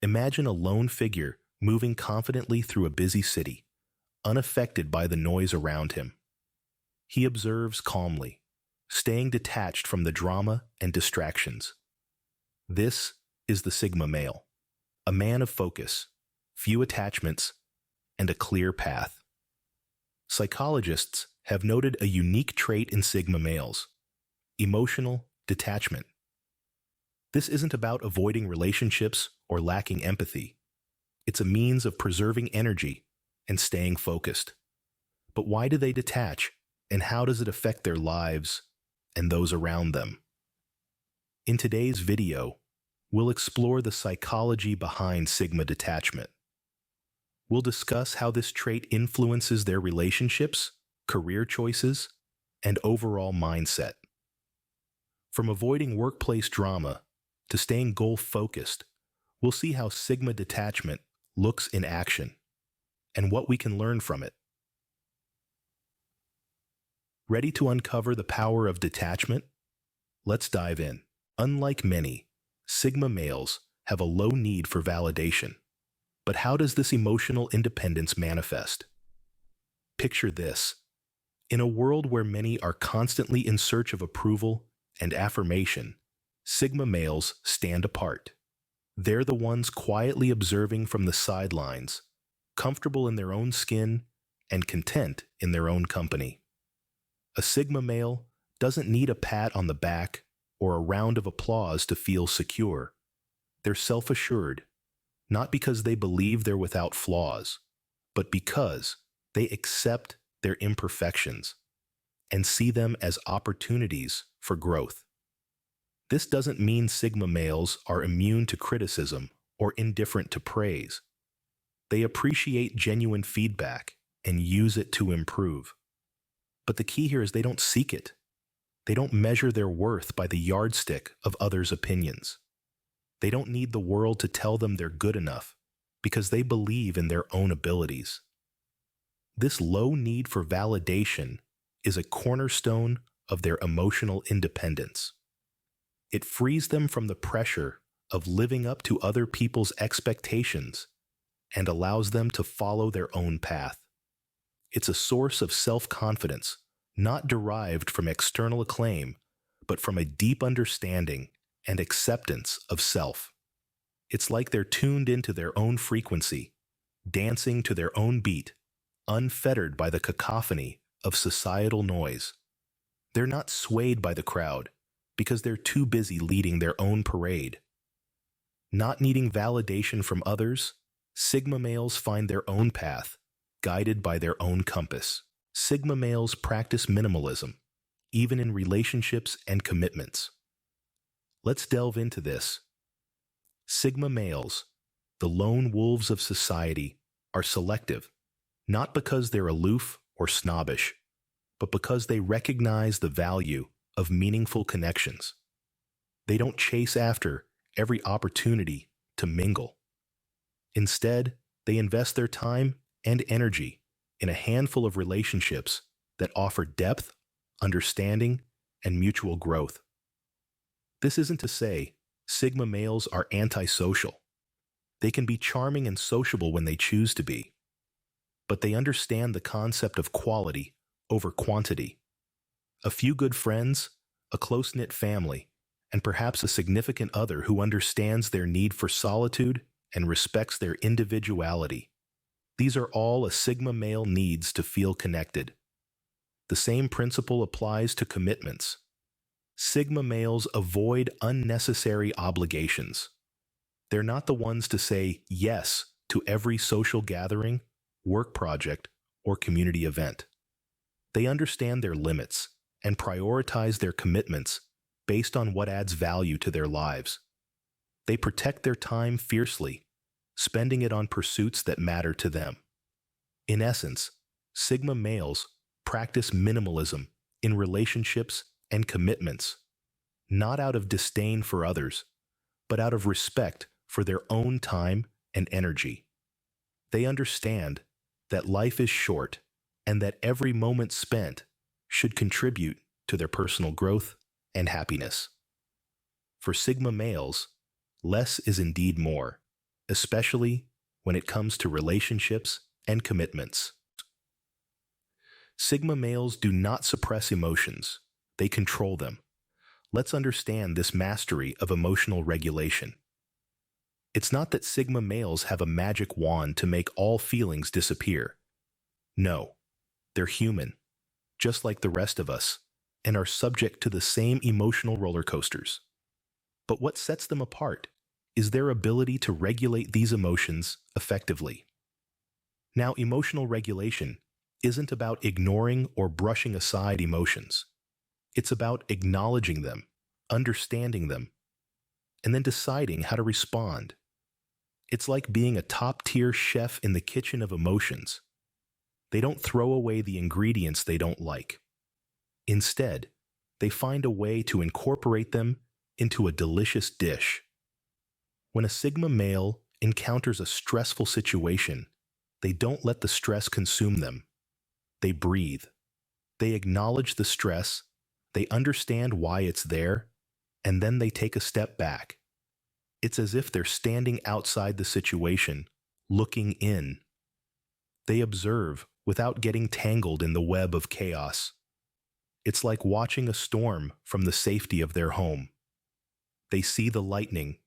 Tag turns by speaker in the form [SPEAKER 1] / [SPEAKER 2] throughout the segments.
[SPEAKER 1] Imagine a lone figure moving confidently through a busy city, unaffected by the noise around him. He observes calmly, staying detached from the drama and distractions. This is the Sigma male, a man of focus, few attachments, and a clear path. Psychologists have noted a unique trait in Sigma males: emotional detachment. This isn't about avoiding relationships or lacking empathy. It's a means of preserving energy and staying focused. But why do they detach, and how does it affect their lives and those around them? In today's video, we'll explore the psychology behind Sigma detachment. We'll discuss how this trait influences their relationships, career choices, and overall mindset. From avoiding workplace drama to staying goal-focused, we'll see how Sigma detachment looks in action and what we can learn from it. Ready to uncover the power of detachment? Let's dive in. Unlike many, Sigma males have a low need for validation. But how does this emotional independence manifest? Picture this. In a world where many are constantly in search of approval and affirmation, Sigma males stand apart. They're the ones quietly observing from the sidelines, comfortable in their own skin and content in their own company. A Sigma male doesn't need a pat on the back or a round of applause to feel secure. They're self-assured, not because they believe they're without flaws, but because they accept their imperfections and see them as opportunities for growth. This doesn't mean Sigma males are immune to criticism or indifferent to praise. They appreciate genuine feedback and use it to improve. But the key here is they don't seek it. They don't measure their worth by the yardstick of others' opinions. They don't need the world to tell them they're good enough because they believe in their own abilities. This low need for validation is a cornerstone of their emotional independence. It frees them from the pressure of living up to other people's expectations and allows them to follow their own path. It's a source of self-confidence, not derived from external acclaim, but from a deep understanding and acceptance of self. It's like they're tuned into their own frequency, dancing to their own beat, unfettered by the cacophony of societal noise. They're not swayed by the crowd because they're too busy leading their own parade. Not needing validation from others, Sigma males find their own path, guided by their own compass. Sigma males practice minimalism, even in relationships and commitments. Let's delve into this. Sigma males, the lone wolves of society, are selective, not because they're aloof or snobbish, but because they recognize the value of meaningful connections. They don't chase after every opportunity to mingle. Instead, they invest their time and energy in a handful of relationships that offer depth, understanding, and mutual growth. This isn't to say Sigma males are antisocial. They can be charming and sociable when they choose to be. But they understand the concept of quality over quantity. A few good friends, a close-knit family, and perhaps a significant other who understands their need for solitude and respects their individuality. These are all a Sigma male needs to feel connected. The same principle applies to commitments. Sigma males avoid unnecessary obligations. They're not the ones to say yes to every social gathering, work project, or community event. They understand their limits and prioritize their commitments based on what adds value to their lives. They protect their time fiercely, spending it on pursuits that matter to them. In essence, Sigma males practice minimalism in relationships and commitments, not out of disdain for others, but out of respect for their own time and energy. They understand that life is short and that every moment spent should contribute to their personal growth and happiness. For Sigma males, less is indeed more. especially when it comes to relationships and commitments. Sigma males do not suppress emotions, they control them. Let's understand this mastery of emotional regulation. It's not that Sigma males have a magic wand to make all feelings disappear. No, they're human, just like the rest of us, and are subject to the same emotional roller coasters. But what sets them apart is their ability to regulate these emotions effectively. Now, emotional regulation isn't about ignoring or brushing aside emotions. It's about acknowledging them, understanding them, and then deciding how to respond. It's like being a top-tier chef in the kitchen of emotions. They don't throw away the ingredients they don't like. Instead, they find a way to incorporate them into a delicious dish. When a Sigma male encounters a stressful situation, they don't let the stress consume them. They breathe. They acknowledge the stress, they understand why it's there, and then they take a step back. It's as if they're standing outside the situation, looking in. They observe without getting tangled in the web of chaos. It's like watching a storm from the safety of their home. They see the lightning,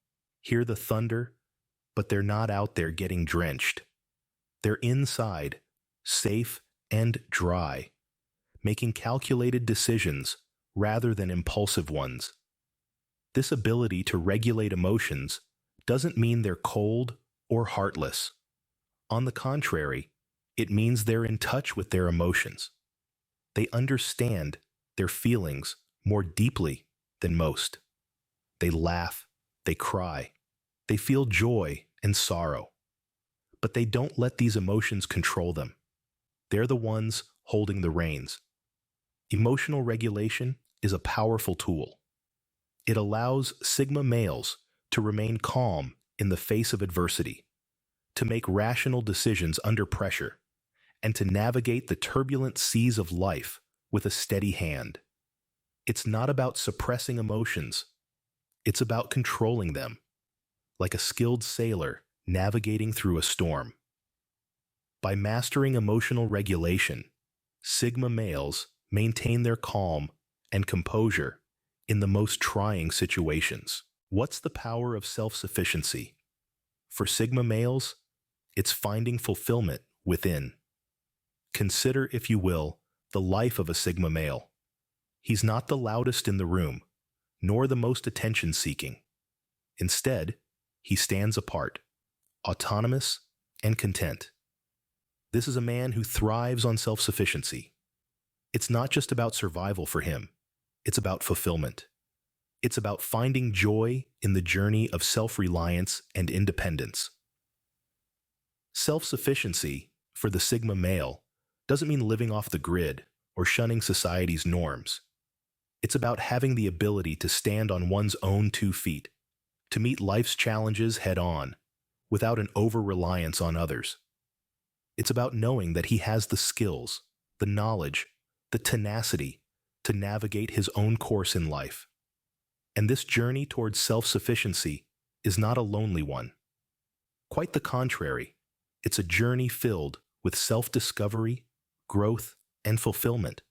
[SPEAKER 1] hear the thunder, but they're not out there getting drenched. They're inside, safe and dry, making calculated decisions rather than impulsive ones. This ability to regulate emotions doesn't mean they're cold or heartless. On the contrary, it means they're in touch with their emotions. They understand their feelings more deeply than most. They laugh, they cry, they feel joy and sorrow. But they don't let these emotions control them. They're the ones holding the reins. Emotional regulation is a powerful tool. It allows Sigma males to remain calm in the face of adversity, to make rational decisions under pressure, and to navigate the turbulent seas of life with a steady hand. It's not about suppressing emotions. It's about controlling them, like a skilled sailor navigating through a storm. By mastering emotional regulation, Sigma males maintain their calm and composure in the most trying situations. What's the power of self-sufficiency? For Sigma males, it's finding fulfillment within. Consider, if you will, the life of a Sigma male. He's not the loudest in the room, nor the most attention-seeking. Instead, he stands apart, autonomous and content. This is a man who thrives on self-sufficiency. It's not just about survival for him. It's about fulfillment. It's about finding joy in the journey of self-reliance and independence. Self-sufficiency, for the Sigma male, doesn't mean living off the grid or shunning society's norms. It's about having the ability to stand on one's own 2 feet, to meet life's challenges head-on, without an over-reliance on others. It's about knowing that he has the skills, the knowledge, the tenacity to navigate his own course in life. And this journey towards self-sufficiency is not a lonely one. Quite the contrary, it's a journey filled with self-discovery, growth, and fulfillment.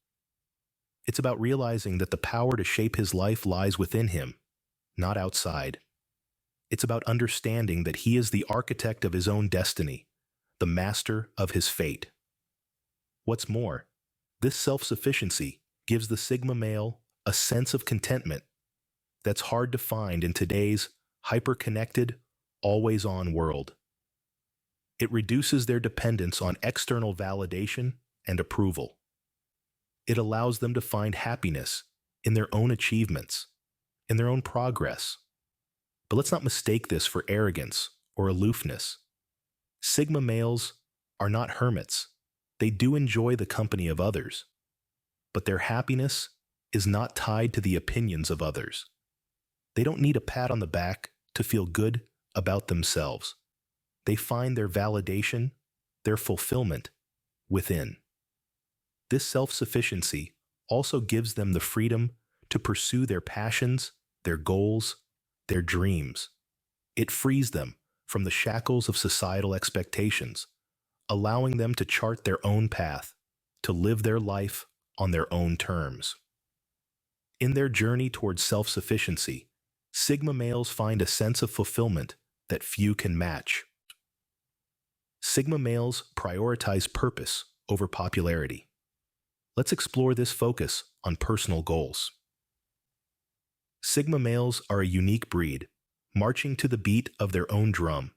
[SPEAKER 1] It's about realizing that the power to shape his life lies within him, not outside. It's about understanding that he is the architect of his own destiny, the master of his fate. What's more, this self-sufficiency gives the Sigma male a sense of contentment that's hard to find in today's hyper-connected, always-on world. It reduces their dependence on external validation and approval. It allows them to find happiness in their own achievements, in their own progress. But let's not mistake this for arrogance or aloofness. Sigma males are not hermits. They do enjoy the company of others, but their happiness is not tied to the opinions of others. They don't need a pat on the back to feel good about themselves. They find their validation, their fulfillment, within. This self-sufficiency also gives them the freedom to pursue their passions, their goals, their dreams. It frees them from the shackles of societal expectations, allowing them to chart their own path, to live their life on their own terms. In their journey towards self-sufficiency, Sigma males find a sense of fulfillment that few can match. Sigma males prioritize purpose over popularity. Let's explore this focus on personal goals. Sigma males are a unique breed, marching to the beat of their own drum.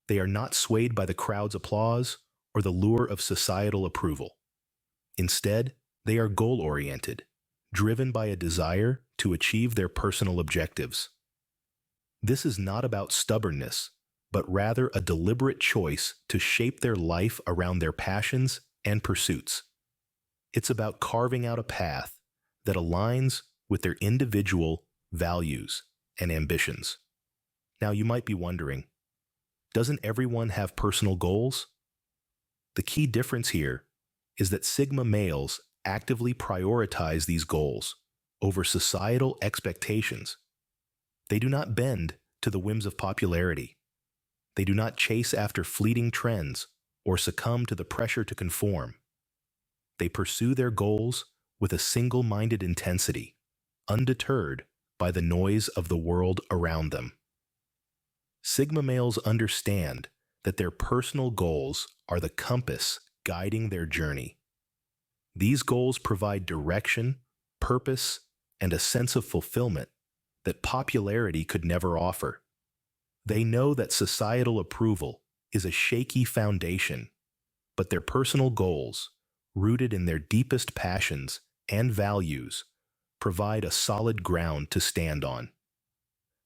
[SPEAKER 1] They are not swayed by the crowd's applause or the lure of societal approval. Instead, they are goal-oriented, driven by a desire to achieve their personal objectives. This is not about stubbornness, but rather a deliberate choice to shape their life around their passions and pursuits. It's about carving out a path that aligns with their individual values and ambitions. Now, you might be wondering, doesn't everyone have personal goals? The key difference here is that Sigma males actively prioritize these goals over societal expectations. They do not bend to the whims of popularity. They do not chase after fleeting trends or succumb to the pressure to conform. They pursue their goals with a single-minded intensity, undeterred by the noise of the world around them. Sigma males understand that their personal goals are the compass guiding their journey. These goals provide direction, purpose, and a sense of fulfillment that popularity could never offer. They know that societal approval is a shaky foundation, but their personal goals, rooted in their deepest passions and values, provide a solid ground to stand on.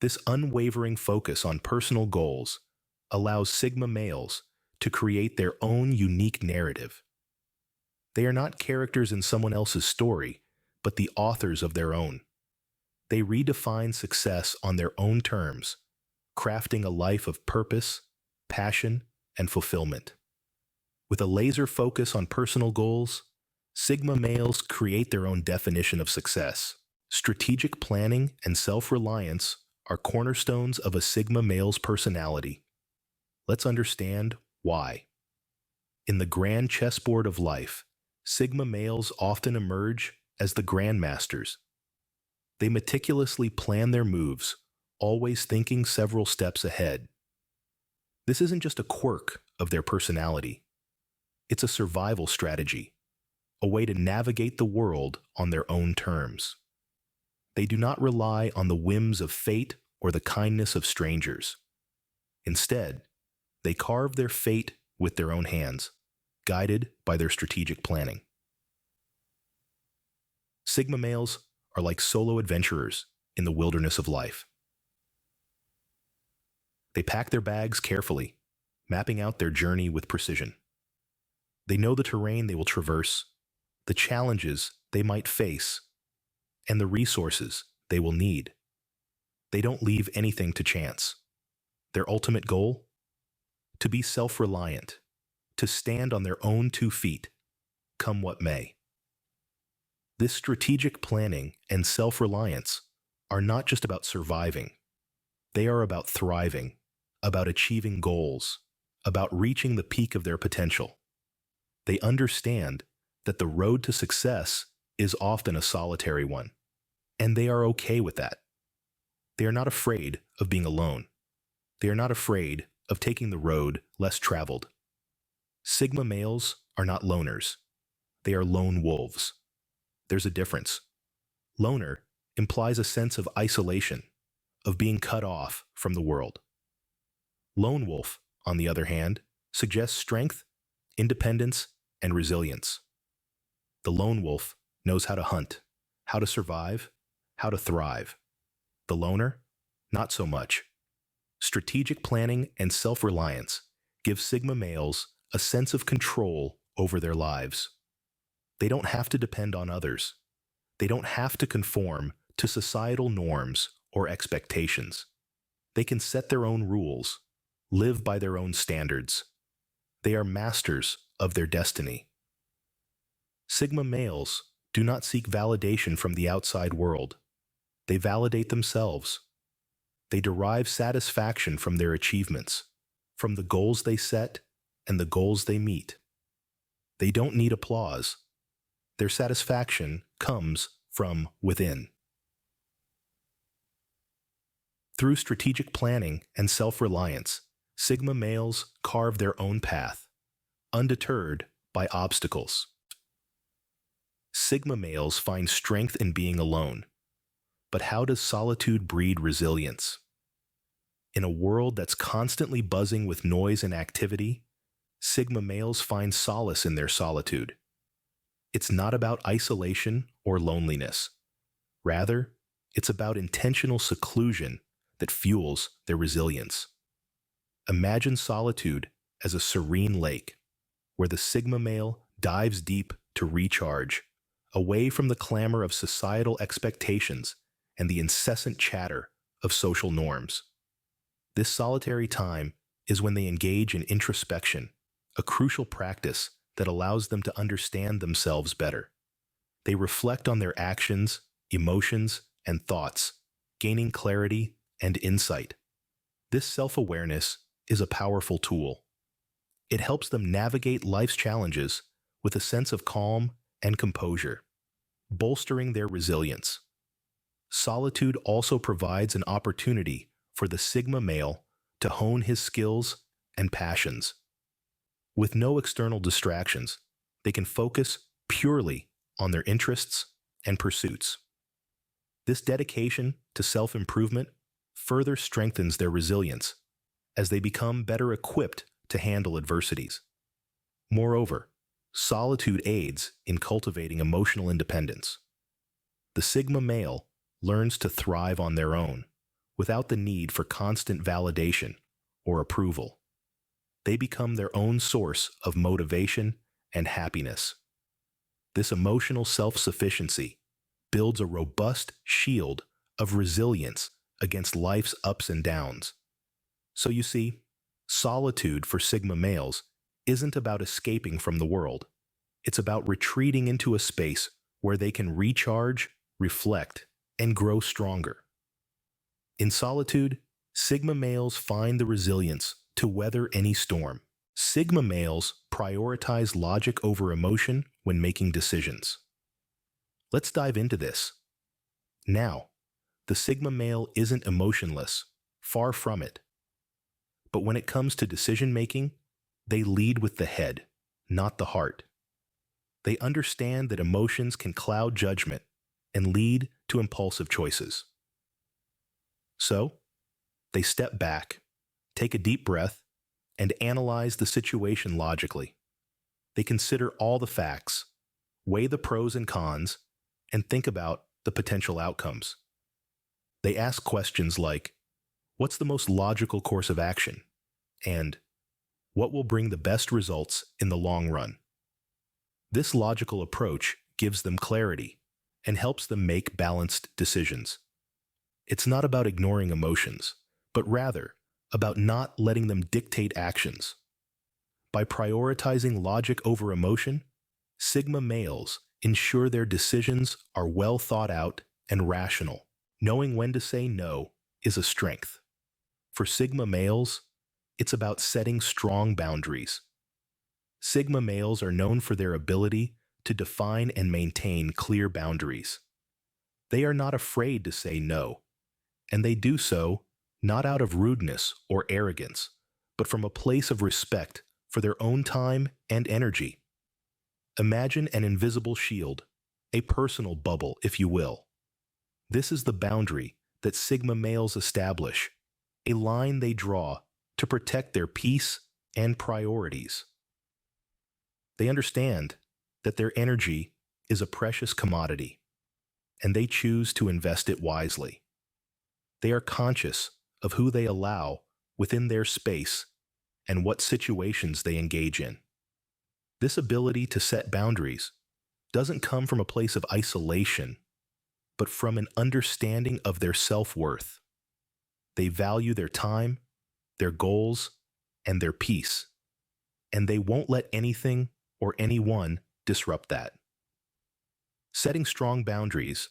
[SPEAKER 1] This unwavering focus on personal goals allows Sigma males to create their own unique narrative. They are not characters in someone else's story, but the authors of their own. They redefine success on their own terms, crafting a life of purpose, passion, and fulfillment. With a laser focus on personal goals, Sigma males create their own definition of success. Strategic planning and self-reliance are cornerstones of a Sigma male's personality. Let's understand why. In the grand chessboard of life, Sigma males often emerge as the grandmasters. They meticulously plan their moves, always thinking several steps ahead. This isn't just a quirk of their personality. It's a survival strategy, a way to navigate the world on their own terms. They do not rely on the whims of fate or the kindness of strangers. Instead, they carve their fate with their own hands, guided by their strategic planning. Sigma males are like solo adventurers in the wilderness of life. They pack their bags carefully, mapping out their journey with precision. They know the terrain they will traverse, the challenges they might face, and the resources they will need. They don't leave anything to chance. Their ultimate goal? To be self-reliant, to stand on their own 2 feet, come what may. This strategic planning and self-reliance are not just about surviving. They are about thriving, about achieving goals, about reaching the peak of their potential. They understand that the road to success is often a solitary one, and they are okay with that. They are not afraid of being alone. They are not afraid of taking the road less traveled. Sigma males are not loners. They are lone wolves. There's a difference. Loner implies a sense of isolation, of being cut off from the world. Lone wolf, on the other hand, suggests strength, independence, and resilience. The lone wolf knows how to hunt, how to survive, how to thrive. The loner, not so much. Strategic planning and self-reliance give Sigma males a sense of control over their lives. They don't have to depend on others. They don't have to conform to societal norms or expectations. They can set their own rules, live by their own standards. They are masters of their destiny. Sigma males do not seek validation from the outside world. They validate themselves. They derive satisfaction from their achievements, from the goals they set and the goals they meet. They don't need applause. Their satisfaction comes from within. Through strategic planning and self-reliance, Sigma males carve their own path, undeterred by obstacles. Sigma males find strength in being alone. But how does solitude breed resilience? In a world that's constantly buzzing with noise and activity, Sigma males find solace in their solitude. It's not about isolation or loneliness. Rather, it's about intentional seclusion that fuels their resilience. Imagine solitude as a serene lake, where the Sigma male dives deep to recharge, away from the clamor of societal expectations and the incessant chatter of social norms. This solitary time is when they engage in introspection, a crucial practice that allows them to understand themselves better. They reflect on their actions, emotions, and thoughts, gaining clarity and insight. This self-awareness is a powerful tool. It helps them navigate life's challenges with a sense of calm and composure, bolstering their resilience. Solitude also provides an opportunity for the Sigma male to hone his skills and passions. With no external distractions, they can focus purely on their interests and pursuits. This dedication to self-improvement further strengthens their resilience as they become better equipped to handle adversities. Moreover, solitude aids in cultivating emotional independence. The Sigma male learns to thrive on their own, without the need for constant validation or approval. They become their own source of motivation and happiness. This emotional self-sufficiency builds a robust shield of resilience against life's ups and downs. So you see, solitude for Sigma males isn't about escaping from the world. It's about retreating into a space where they can recharge, reflect, and grow stronger. In solitude, Sigma males find the resilience to weather any storm. Sigma males prioritize logic over emotion when making decisions. Let's dive into this. Now, the Sigma male isn't emotionless, far from it. But when it comes to decision-making, they lead with the head, not the heart. They understand that emotions can cloud judgment and lead to impulsive choices. So, they step back, take a deep breath, and analyze the situation logically. They consider all the facts, weigh the pros and cons, and think about the potential outcomes. They ask questions like, what's the most logical course of action? And what will bring the best results in the long run? This logical approach gives them clarity and helps them make balanced decisions. It's not about ignoring emotions, but rather about not letting them dictate actions. By prioritizing logic over emotion, Sigma males ensure their decisions are well thought out and rational. Knowing when to say no is a strength. For Sigma males, it's about setting strong boundaries. Sigma males are known for their ability to define and maintain clear boundaries. They are not afraid to say no, and they do so not out of rudeness or arrogance, but from a place of respect for their own time and energy. Imagine an invisible shield, a personal bubble, if you will. This is the boundary that Sigma males establish, a line they draw to protect their peace and priorities. They understand that their energy is a precious commodity, and they choose to invest it wisely. They are conscious of who they allow within their space and what situations they engage in. This ability to set boundaries doesn't come from a place of isolation, but from an understanding of their self-worth. They value their time, their goals, and their peace, and they won't let anything or anyone disrupt that. Setting strong boundaries,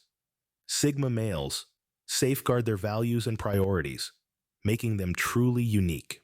[SPEAKER 1] Sigma males safeguard their values and priorities, making them truly unique.